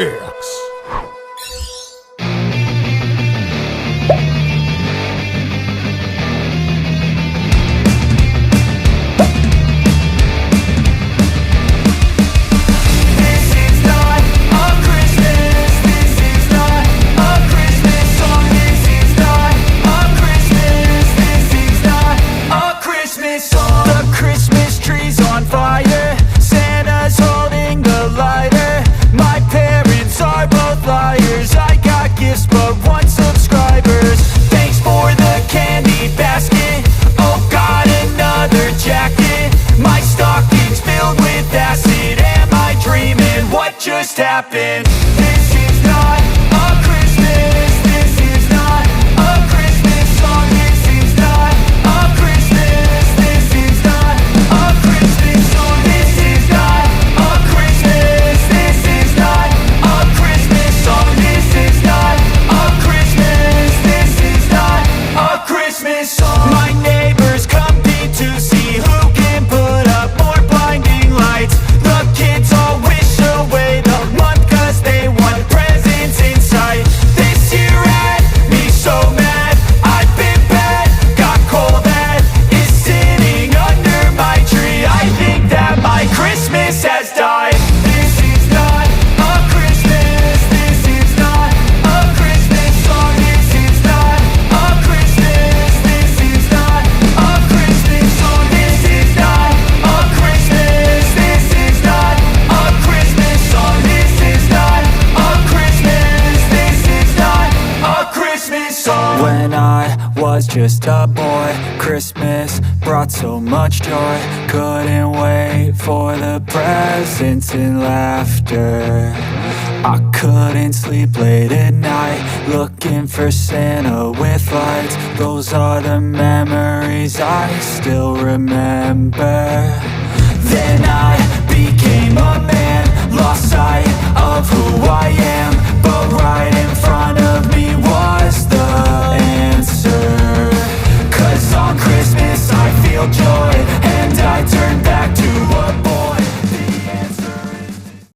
X. Just happened. This is not a Christmas. This is not a Christmas song. This is not a Christmas. This is not a Christmas song. This is not a Christmas. This is not a Christmas song. This is not a Christmas. This is not a Christmas song. My neighbors compete to see who can put up more blinding lights. The kids all wish away the month cause they want presents in sight. This year had me so mad, I've been bad, got coal that is sitting under my tree. I think that my Christmas has died. This is not a Christmas. This is not a Christmas song. This is not a Christmas. This is not a Christmas song. This is not a Christmas. This is not a Christmas song. This is not a Christmas. This is not a Christmas song. When I was just a boy, Christmas brought so much joy. Couldn't wait for the presents and laughter. I couldn't sleep late at night, looking for Santa with lights. Those are the memories I still remember. Then I